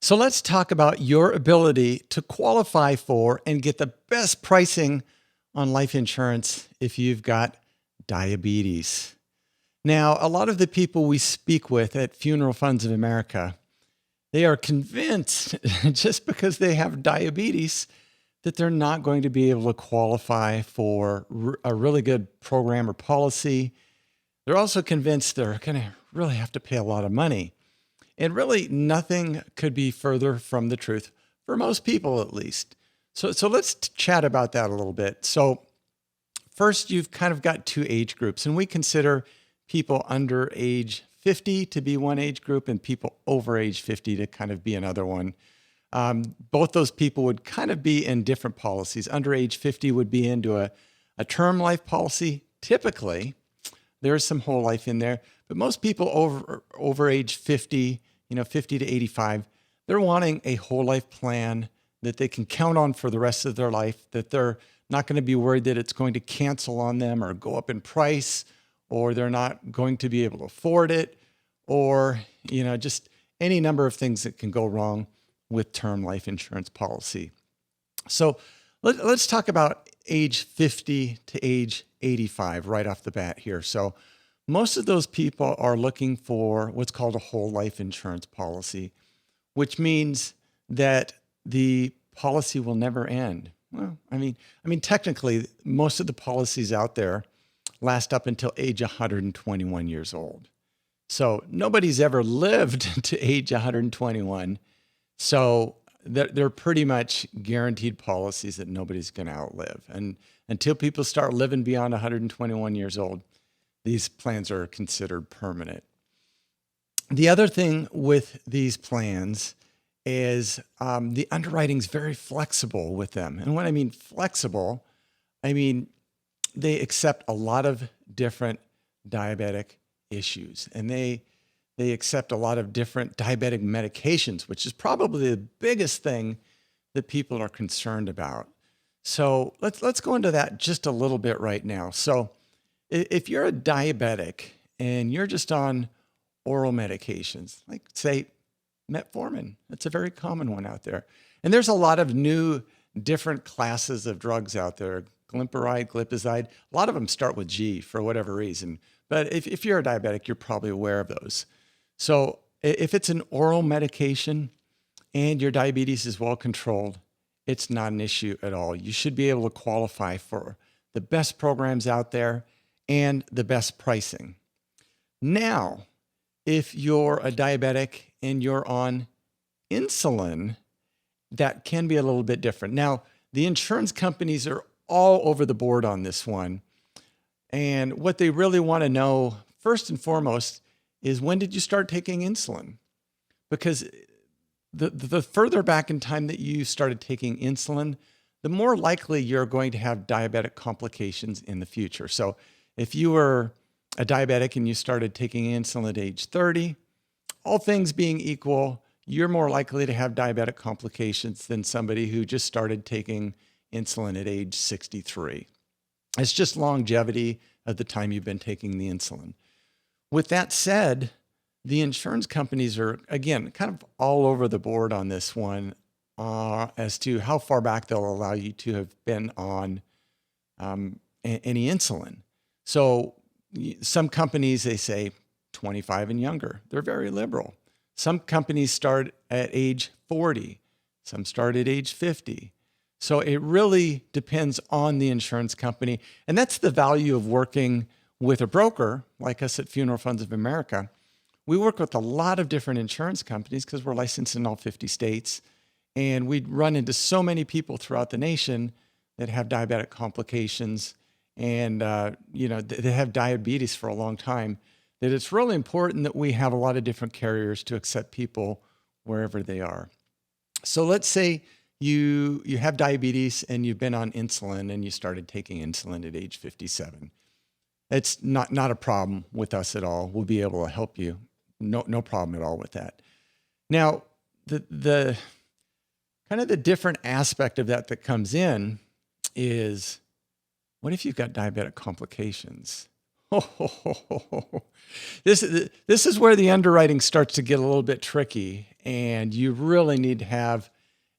So let's talk about your ability to qualify for and get the best pricing on life insurance if you've got diabetes. Now, a lot of the people we speak with at Funeral Funds of America, they are convinced just because they have diabetes that they're not going to be able to qualify for a really good program or policy. They're also convinced they're going to really have to pay a lot of money. And really, nothing could be further from the truth, for most people at least. So let's chat about that a little bit. So first, you've kind of got two age groups, and we consider people under age 50 to be one age group and people over age 50 to kind of be another one. Both those people would kind of be in different policies. Under age 50 would be into a term life policy. Typically, there's some whole life in there, but most people over age 50, 50 to 85, they're wanting a whole life plan that they can count on for the rest of their life, that they're not going to be worried that it's going to cancel on them or go up in price, or they're not going to be able to afford it, or, just any number of things that can go wrong with term life insurance policy. So let's talk about age 50 to age 85 right off the bat here. So most of those people are looking for what's called a whole life insurance policy, which means that the policy will never end. Well, I mean, technically, most of the policies out there last up until age 121 years old. So nobody's ever lived to age 121. So they're pretty much guaranteed policies that nobody's going to outlive. And until people start living beyond 121 years old, these plans are considered permanent. The other thing with these plans is the underwriting's very flexible with them. And when I mean flexible, I mean they accept a lot of different diabetic issues, and they accept a lot of different diabetic medications, which is probably the biggest thing that people are concerned about. So let's go into that just a little bit right now. So if you're a diabetic and you're just on oral medications, like say metformin, that's a very common one out there. And there's a lot of new different classes of drugs out there, glimepiride, glipizide. A lot of them start with G for whatever reason. But if you're a diabetic, you're probably aware of those. So if it's an oral medication and your diabetes is well controlled, it's not an issue at all. You should be able to qualify for the best programs out there and the best pricing. Now, if you're a diabetic and you're on insulin, that can be a little bit different. Now, the insurance companies are all over the board on this one. And what they really want to know, first and foremost, is when did you start taking insulin? Because the further back in time that you started taking insulin, the more likely you're going to have diabetic complications in the future. So if you were a diabetic and you started taking insulin at age 30, all things being equal, you're more likely to have diabetic complications than somebody who just started taking insulin at age 63. It's just longevity of the time you've been taking the insulin. With that said, the insurance companies are, again, kind of all over the board on this one as to how far back they'll allow you to have been on any insulin. So some companies, they say 25 and younger. They're very liberal. Some companies start at age 40. Some start at age 50. So it really depends on the insurance company. And that's the value of working with a broker like us at Funeral Funds of America. We work with a lot of different insurance companies because we're licensed in all 50 states. And we run into so many people throughout the nation that have diabetic complications and they have diabetes for a long time, that it's really important that we have a lot of different carriers to accept people wherever they are. So let's say you have diabetes and you've been on insulin and you started taking insulin at age 57. It's not a problem with us at all. We'll be able to help you. No problem at all with that. Now, the kind of the different aspect of that comes in is, what if you've got diabetic complications? This is where the underwriting starts to get a little bit tricky, and you really need to have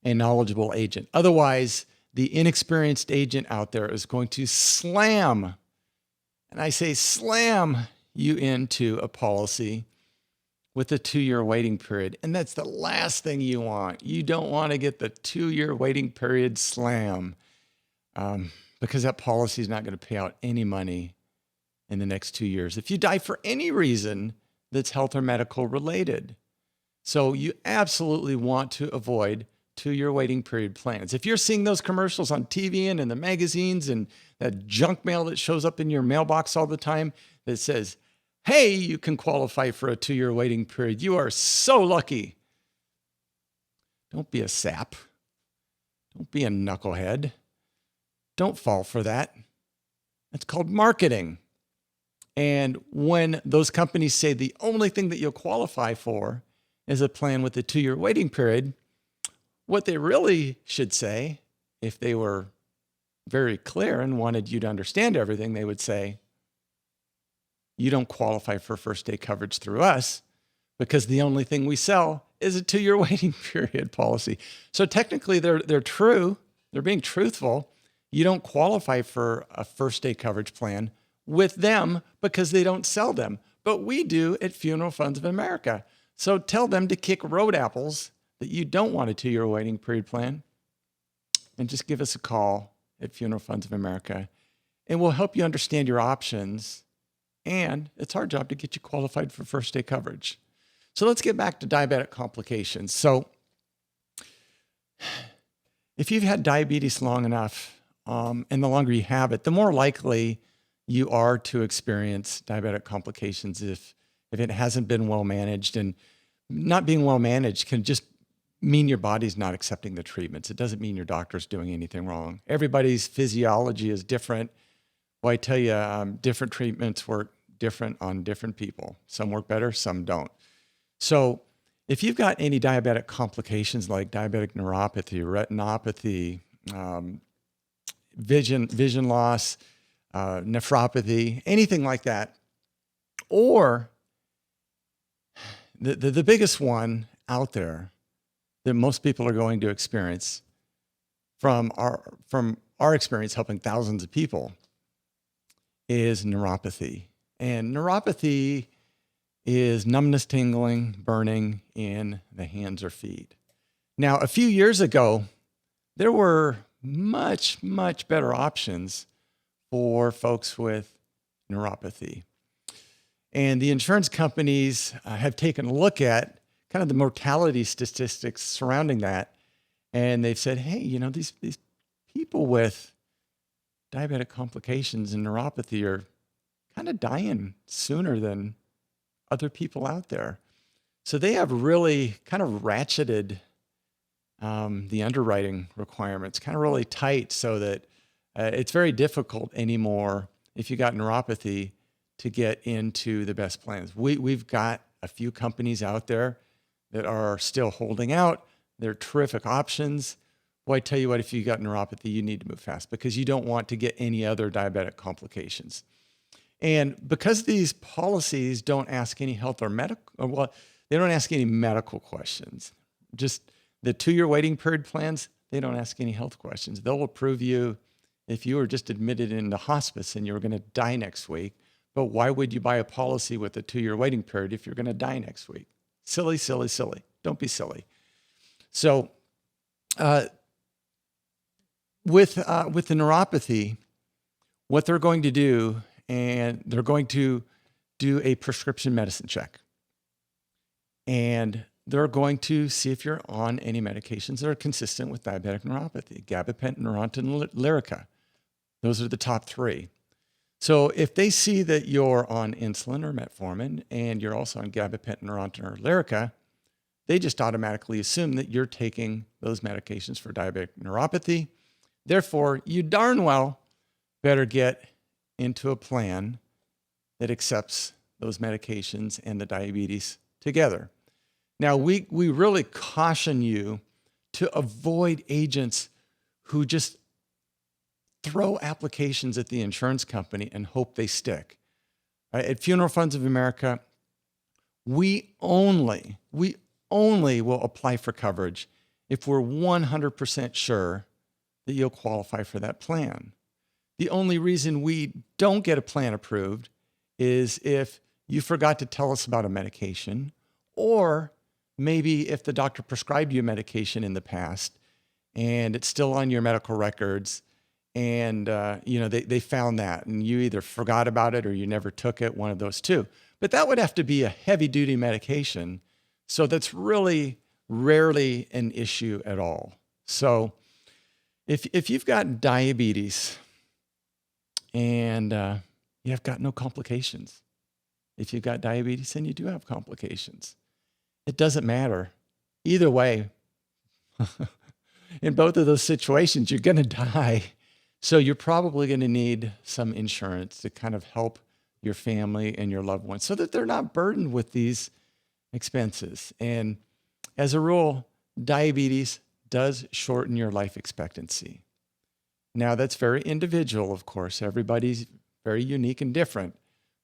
a knowledgeable agent. Otherwise, the inexperienced agent out there is going to slam, and I say slam, you into a policy with a 2-year waiting period. And that's the last thing you want. You don't want to get the 2-year waiting period slam, because that policy is not going to pay out any money in the next 2 years if you die for any reason that's health or medical related. So you absolutely want to avoid 2-year waiting period plans. If you're seeing those commercials on TV and in the magazines and that junk mail that shows up in your mailbox all the time that says, hey, you can qualify for a 2-year waiting period, you are so lucky. Don't be a sap. Don't be a knucklehead. Don't fall for that. It's called marketing. And when those companies say the only thing that you'll qualify for is a plan with a 2-year waiting period, what they really should say, if they were very clear and wanted you to understand everything, they would say, you don't qualify for first-day coverage through us because the only thing we sell is a 2-year waiting period policy. So technically they're true. They're being truthful. You don't qualify for a first-day coverage plan with them because they don't sell them. But we do at Funeral Funds of America. So tell them to kick road apples that you don't want a 2-year waiting period plan, and just give us a call at Funeral Funds of America, and we'll help you understand your options. And it's our job to get you qualified for first-day coverage. So let's get back to diabetic complications. So if you've had diabetes long enough, and the longer you have it, the more likely you are to experience diabetic complications if it hasn't been well managed. And not being well managed can just mean your body's not accepting the treatments. It doesn't mean your doctor's doing anything wrong. Everybody's physiology is different. Well, I tell you, different treatments work different on different people. Some work better, some don't. So if you've got any diabetic complications like diabetic neuropathy, retinopathy, vision loss, nephropathy, anything like that, or the biggest one out there that most people are going to experience from our experience helping thousands of people is neuropathy. And neuropathy is numbness, tingling, burning in the hands or feet. Now, a few years ago, there were much, much better options for folks with neuropathy. And the insurance companies have taken a look at kind of the mortality statistics surrounding that. And they've said, hey, these people with diabetic complications and neuropathy are kind of dying sooner than other people out there. So they have really kind of ratcheted the underwriting requirements kind of really tight so that it's very difficult anymore if you got neuropathy to get into the best plans. We've got a few companies out there that are still holding out. They're terrific options. Well, I tell you what, if you got neuropathy, you need to move fast because you don't want to get any other diabetic complications. And because these policies don't ask any health or medical, they don't ask any medical questions. Just the 2-year waiting period plans, they don't ask any health questions. They'll approve you if you were just admitted into hospice and you were going to die next week. But why would you buy a policy with a 2-year waiting period if you're going to die next week? Silly, silly, silly. Don't be silly. So with the neuropathy, what they're going to do, and they're going to do a prescription medicine check. And they're going to see if you're on any medications that are consistent with diabetic neuropathy, gabapentin, Neurontin, Lyrica. Those are the top 3. So if they see that you're on insulin or metformin and you're also on gabapentin, Neurontin, or Lyrica, they just automatically assume that you're taking those medications for diabetic neuropathy. Therefore, you darn well better get into a plan that accepts those medications and the diabetes together. Now, we really caution you to avoid agents who just throw applications at the insurance company and hope they stick. right? At Funeral Funds of America, we only will apply for coverage if we're 100% sure that you'll qualify for that plan. The only reason we don't get a plan approved is if you forgot to tell us about a medication, or maybe if the doctor prescribed you a medication in the past and it's still on your medical records and they found that and you either forgot about it or you never took it, one of those two. But that would have to be a heavy-duty medication, so that's really rarely an issue at all. So if you've got diabetes and you've got no complications, if you've got diabetes and you do have complications, it doesn't matter. Either way, in both of those situations, you're going to die. So you're probably going to need some insurance to kind of help your family and your loved ones so that they're not burdened with these expenses. And as a rule, diabetes does shorten your life expectancy. Now, that's very individual, of course. Everybody's very unique and different.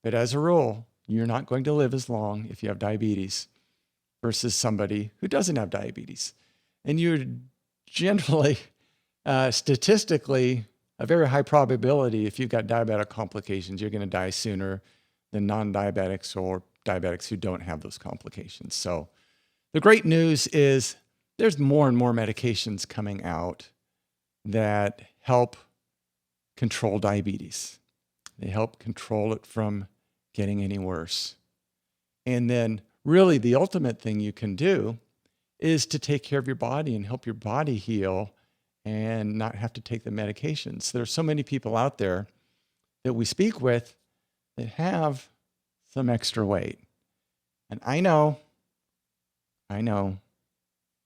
But as a rule, you're not going to live as long if you have diabetes versus somebody who doesn't have diabetes. And you're generally, statistically, a very high probability if you've got diabetic complications, you're going to die sooner than non-diabetics or diabetics who don't have those complications. So the great news is there's more and more medications coming out that help control diabetes. They help control it from getting any worse. And then really the ultimate thing you can do is to take care of your body and help your body heal and not have to take the medications. There are so many people out there that we speak with that have some extra weight. And I know,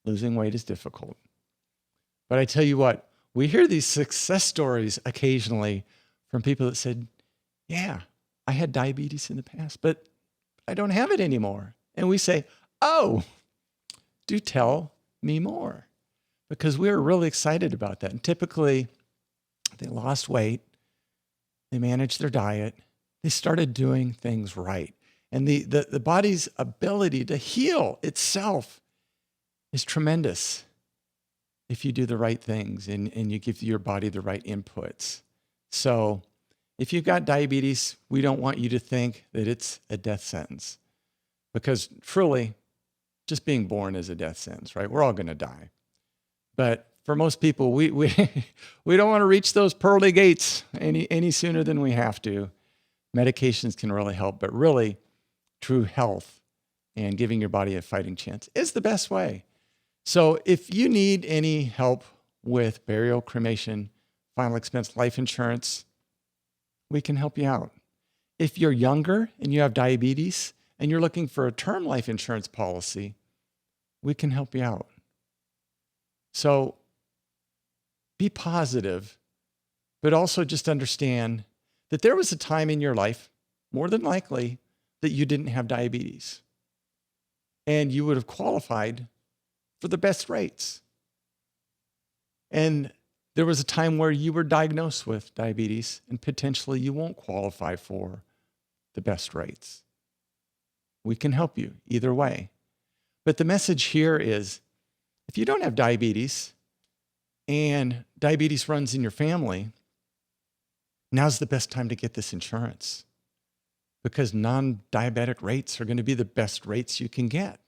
losing weight is difficult. But I tell you what, we hear these success stories occasionally from people that said, yeah, I had diabetes in the past, but I don't have it anymore. And we say, oh, do tell me more. Because we're really excited about that. And typically, they lost weight, they managed their diet, they started doing things right. And the body's ability to heal itself is tremendous if you do the right things and you give your body the right inputs. So if you've got diabetes, we don't want you to think that it's a death sentence. Because truly, just being born is a death sentence, right? We're all going to die. But for most people, we don't want to reach those pearly gates any sooner than we have to. Medications can really help, but really, true health and giving your body a fighting chance is the best way. So if you need any help with burial, cremation, final expense life insurance, we can help you out. If you're younger and you have diabetes and you're looking for a term life insurance policy, we can help you out. So be positive, but also just understand that there was a time in your life, more than likely, that you didn't have diabetes. And you would have qualified for the best rates. And there was a time where you were diagnosed with diabetes and potentially you won't qualify for the best rates. We can help you either way. But the message here is, if you don't have diabetes and diabetes runs in your family, now's the best time to get this insurance because non-diabetic rates are going to be the best rates you can get.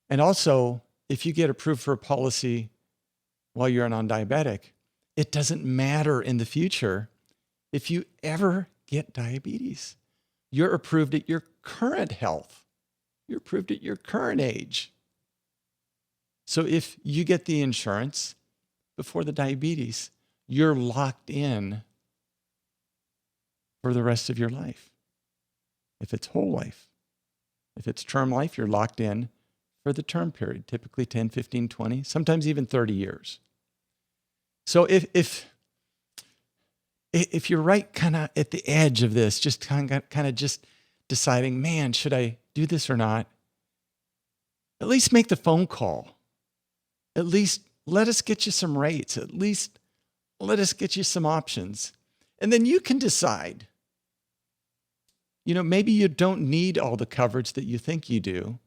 And also, if you get approved for a policy while you're a non-diabetic, it doesn't matter in the future if you ever get diabetes. You're approved at your current health. You're approved at your current age. So if you get the insurance before the diabetes, you're locked in for the rest of your life. If it's whole life. If it's term life, you're locked in for the term period, typically 10, 15, 20, sometimes even 30 years. So if you're right kind of at the edge of this, just kind of just deciding, man, should I do this or not? At least make the phone call. At least let us get you some rates. At least let us get you some options. And then you can decide maybe you don't need all the coverage that you think you do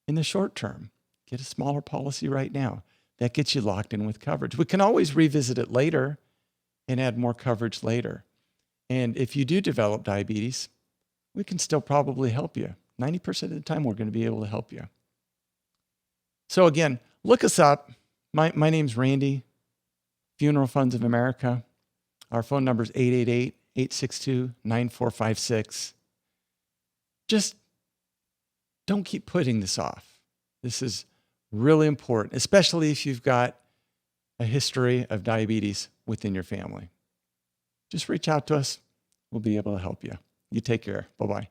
in the short term. Get a smaller policy right now. That gets you locked in with coverage. We can always revisit it later and add more coverage later. And if you do develop diabetes, we can still probably help you. 90% of the time, we're going to be able to help you. So again, look us up. My name's Randy, Funeral Funds of America. Our phone number is 888-862-9456. Just don't keep putting this off. This is really important, especially if you've got a history of diabetes within your family. Just reach out to us. We'll be able to help you. You take care. Bye-bye.